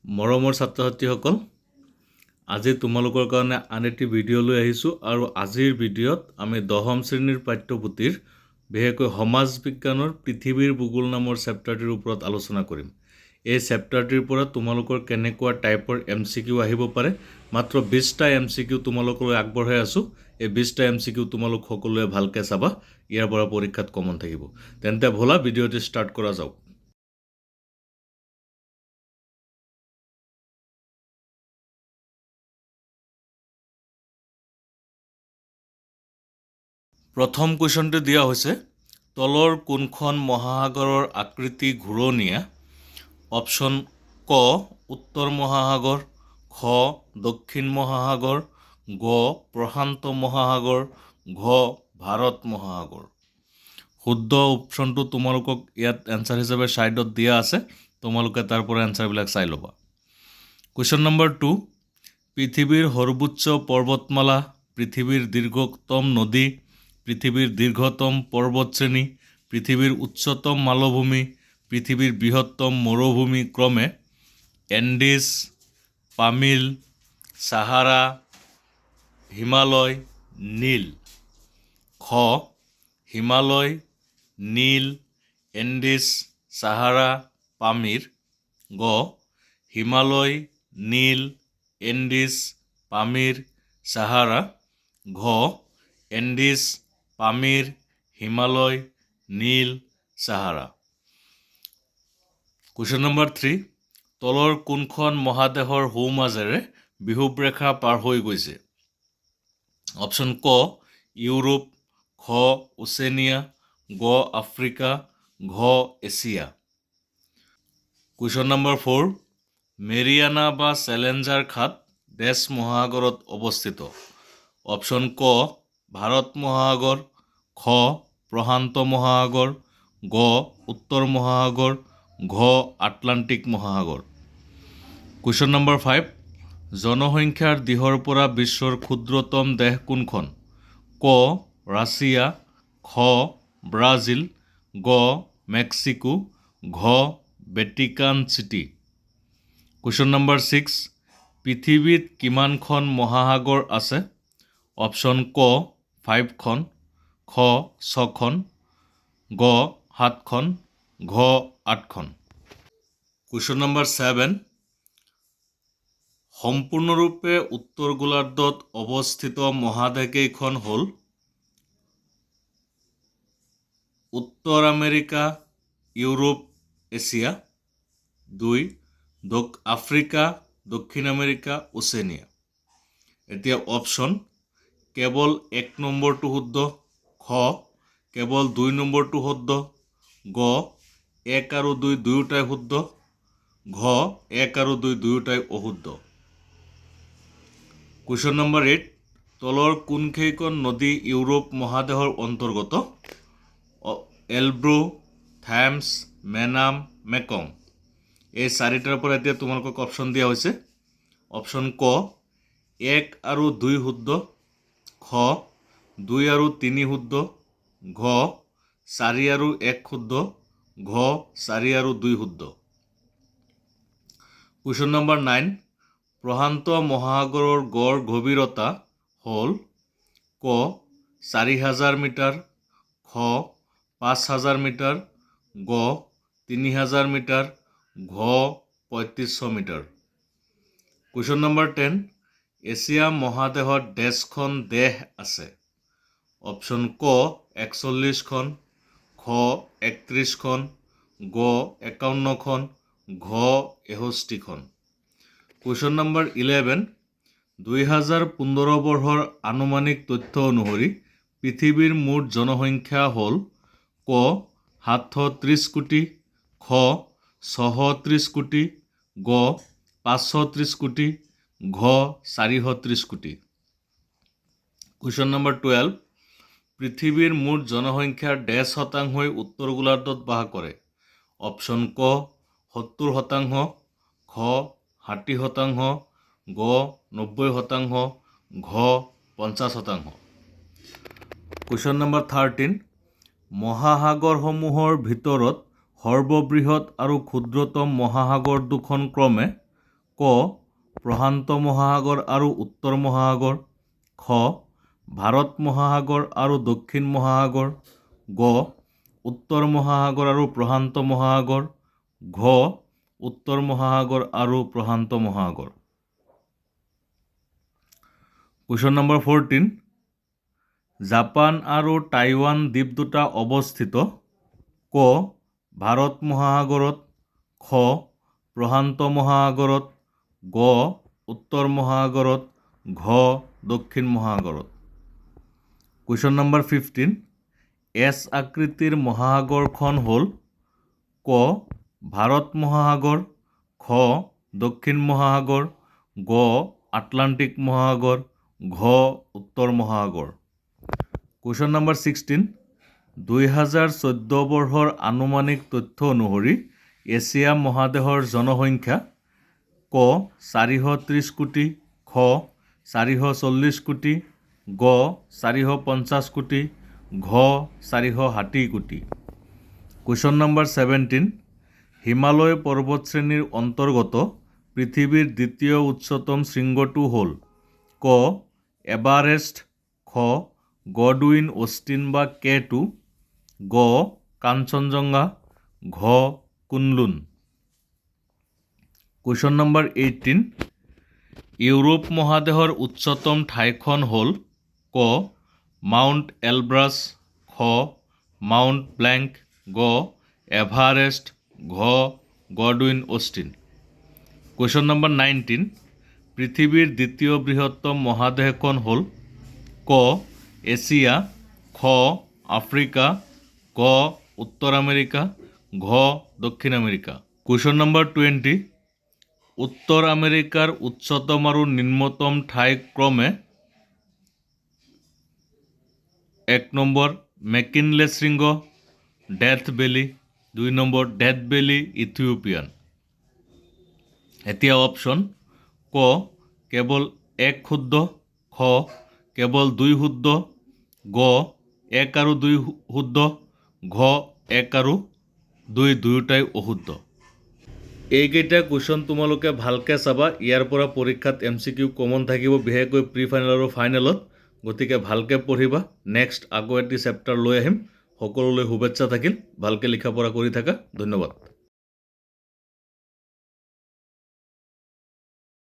মৰমৰ ছাত্ৰ-ছাত্ৰীসকল, আজি তোমালোকৰ কাৰণে আন এটি ভিডিঅ' লৈ আহিছোঁ আৰু আজিৰ ভিডিঅ'ত আমি 10ম শ্ৰেণীৰ পাঠ্যপুথিৰ বিশেষকৈ সমাজ বিজ্ঞানৰ পৃথিৱীৰ ভূগোল নামৰ চেপ্টাৰটিৰ ওপৰত আলোচনা কৰিম। এই চেপ্টাৰটিৰ পৰা তোমালোকৰ কেনেকুৱা টাইপৰ MCQ আহিব পাৰে, মাত্ৰ 20টা MCQ তোমালোকলৈ আগবঢ়াই আছোঁ। এই 20টা MCQ তোমালোক সকলোৱে ভালকৈ চাবা, ইয়াৰ পৰা পৰীক্ষাত কমন থাকিব। তেন্তে ভলা ভিডিঅ'টি ষ্টাৰ্ট কৰা যাওক। প্ৰথম কুৱেশ্যনটো দিয়া হৈছে, তলৰ কোনখন মহাসাগৰৰ আকৃতি ঘূৰণীয়া? অপশ্যন ক উত্তৰ মহাসাগৰ, খ দক্ষিণ মহাসাগৰ, গ প্ৰশান্ত মহাসাগৰ, ঘ ভাৰত মহাসাগৰ। শুদ্ধ অপশ্যনটো তোমালোকক ইয়াত এনচাৰ হিচাপে ছাইডত দিয়া আছে, তোমালোকে তাৰ পৰা এনচাৰবিলাক চাই ল'বা। কুৱেশ্যন নম্বৰ 2, পৃথিৱীৰ সৰ্বোচ্চ পৰ্বতমালা, পৃথিৱীৰ দীৰ্ঘতম নদী, পৃথিৱীৰ দীৰ্ঘতম পৰ্বতশ্ৰেণী, পৃথিৱীৰ উচ্চতম মালভূমি, পৃথিৱীৰ বৃহত্তম মৰুভূমি ক্ৰমে এণ্ডিজ, পামিল, সাহাৰা, হিমালয়, নীল। খ হিমালয়, নীল, এণ্ডিজ, সাহাৰা, পামিৰ। গ হিমালয়, নীল, এণ্ডিজ, পামিৰ, সাহাৰা। ঘ এণ্ডিজ, পামিৰ, হিমালয়, নীল, সাহাৰা। কুৱেশ্যন নম্বৰ 3, তলৰ কোনখন মহাদেশৰ সোঁমাজেৰে বিষুৱৰেখা পাৰ হৈ গৈছে? অপশ্যন ক ইউৰোপ, খ ওচেনিয়া, গ আফ্ৰিকা, ঘ এছিয়া। কুৱেশ্যন নম্বৰ 4, মেৰিয়ানা বা চেলেঞ্জাৰ খাট ডেছ মহাসাগৰত অৱস্থিত? অপশ্যন ক ভাৰত মহাসাগৰ, খ প্ৰশান্ত মহাসাগৰ, গ উত্তৰ মহাসাগৰ, ঘ আটলাণ্টিক মহাসাগৰ। কুৱেশ্যন নম্বৰ 5, জনসংখ্যাৰ দিশৰ পৰা বিশ্বৰ ক্ষুদ্ৰতম দেশ কোনখন? ক ৰাছিয়া, খ ব্ৰাজিল, গ মেক্সিকো, ঘ ভেটিকান চিটি। কুৱেশ্যন নম্বৰ 6, পৃথিৱীত কিমানখন মহাসাগৰ আছে? অপশ্যন ক 5খন, খ 6খন, গ 7খন, ঘ 8খন। কুৱেশ্যন নম্বৰ 7, সম্পূৰ্ণৰূপে উত্তৰ গোলাৰ্ধত অৱস্থিত মহাদেশ কেইখন হ'ল? উত্তৰ আমেৰিকা, ইউৰোপ, এছিয়া। 2 আফ্ৰিকা, দক্ষিণ আমেৰিকা, ওচেনিয়া। এতিয়া অপশ্যন, কেৱল 1 নম্বৰটো শুদ্ধ, খ কেৱল 2 নম্বৰটো শুদ্ধ, গ 1 আৰু 2 দুয়োটাই শুদ্ধ, ঘ 1 আৰু 2 দুয়োটাই অশুদ্ধ। কুৱেশ্যন নম্বৰ 8, তলৰ কোনকেইখন নদী ইউৰোপ মহাদেশৰ অন্তৰ্গত? এলব্ৰু, থেমছ, মেনাম, মেকং। এই চাৰিটাৰ পৰা এতিয়া তোমালোকক অপশ্যন দিয়া হৈছে। অপশ্যন ক 1 আৰু 2 শুদ্ধ, খ 2 আৰু 3 শুদ্ধ, ঘ 4 আৰু 1 শুদ্ধ, ঘ 4 আৰু 2 শুদ্ধ। কুৱেশ্যন নম্বৰ 9, প্ৰশান্ত মহাসাগৰৰ গড় গভীৰতা হ'ল? ক 4000 মিটাৰ, খ 5000 মিটাৰ, গ 3000 মিটাৰ, ঘ 3500 মিটাৰ। কুৱেশ্যন নম্বৰ 10, এছিয়া মহাদেশত ডেছখন দেশ আছে? অপশ্যন ক 41খন, খ 31খন, গ 51খন, ঘ 61খন। কুৱেশ্যন নম্বৰ 11, 2015 বৰ্ষৰ আনুমানিক তথ্য অনুসৰি পৃথিৱীৰ মুঠ জনসংখ্যা হ'ল? ক 730 কোটি, খ 630 কোটি, গ 530 কোটি, ঘ 430 কোটি। কুৱেশ্যন নম্বৰ 12, পৃথিৱীৰ মুঠ জনসংখ্যাৰ ডেছ শতাংশই উত্তৰ গোলাৰ্ধত বাস কৰে? অপশ্যন ক 70%, খ 60%, গ 90%, ঘ 50%। কুৱেশ্যন নম্বৰ 13, মহাসাগৰসমূহৰ ভিতৰত সৰ্ববৃহৎ আৰু ক্ষুদ্ৰতম মহাসাগৰ দুখন ক্ৰমে ক প্ৰশান্ত মহাসাগৰ আৰু উত্তৰ মহাসাগৰ, খ ভাৰত মহাসাগৰ আৰু দক্ষিণ মহাসাগৰ, গ উত্তৰ মহাসাগৰ আৰু প্ৰশান্ত মহাসাগৰ, ঘ উত্তৰ মহাসাগৰ আৰু প্ৰশান্ত মহাসাগৰ। কুৱেশ্যন নম্বৰ 14, জাপান আৰু টাইৱান দ্বীপ দুটা অৱস্থিত ক ভাৰত মহাসাগৰত, খ প্ৰশান্ত মহাসাগৰত, গ উত্তৰ মহাসাগৰত, ঘ দক্ষিণ মহাসাগৰত। কুৱেশ্যন নম্বৰ 15, এছ আকৃতিৰ মহাসাগৰখন হ'ল ক ভাৰত মহাসাগৰ, খ দক্ষিণ মহাসাগৰ, গ আটলান্টিক মহাসাগৰ, ঘ উত্তৰ মহাসাগৰ। কুৱেশ্যন নম্বৰ 16, 2014 বৰ্ষৰ আনুমানিক তথ্য অনুসৰি এছিয়া মহাদেশৰ জনসংখ্যা ক 430 কোটি, খ 440 কোটি, গ 450 কোটি, ঘ 460 কোটি। কুৱেশ্যন নম্বৰ 17, হিমালয় পৰ্বতশ্ৰেণীৰ অন্তৰ্গত পৃথিৱীৰ দ্বিতীয় উচ্চতম শৃংগটো হ'ল ক এভাৰেষ্ট, খ গডউইন অষ্টিন বা K2, গ কাঞ্চনজঙ্ঘা, ঘ কুনলুন। কুৱেশ্যন নম্বৰ 18, ইউৰোপ মহাদেশৰ উচ্চতম ঠাইখন হ'ল ক মাউণ্ট এলব্ৰাছ, খ মাউণ্ট ব্লেংক, গ এভাৰেষ্ট, ঘ গডউইন অষ্টিন। কুৱেশ্যন নম্বৰ 19, পৃথিৱীৰ দ্বিতীয় বৃহত্তম মহাদেশখন হ'ল ক এছিয়া, খ আফ্ৰিকা, গ উত্তৰ আমেৰিকা, ঘ দক্ষিণ আমেৰিকা। কুৱেশ্যন নম্বৰ 20, উত্তৰ আমেৰিকাৰ উচ্চতম আৰু নিম্নতম ঠাই ক্ৰমে 1 নম্বৰ মেকিনলে শৃংগ death valley, 2 number death valley Ethiopian. এতিয়া অপশ্যন ক কেৱল 1 শুদ্ধ, খ কেৱল 2 শুদ্ধ, গ 1 আৰু 2 শুদ্ধ, ঘ 1 আৰু 2 দুয়োটাই অশুদ্ধ। এইকেইটা কুৱেশ্যন তোমালোকে ভালকৈ চাবা, ইয়াৰ পৰা পৰীক্ষাত MCQ কমন থাকিব, বিশেষকৈ প্ৰি ফাইনেল আৰু ফাইনেলত। গতিকে ভালকৈ পঢ়িবা। নেক্সট আকৌ এটি চেপ্টাৰ লৈ আহিম। সকলোলৈ শুভেচ্ছা থাকিল। ভালকৈ লিখা পঢ়া কৰি থাকা। ধন্যবাদ।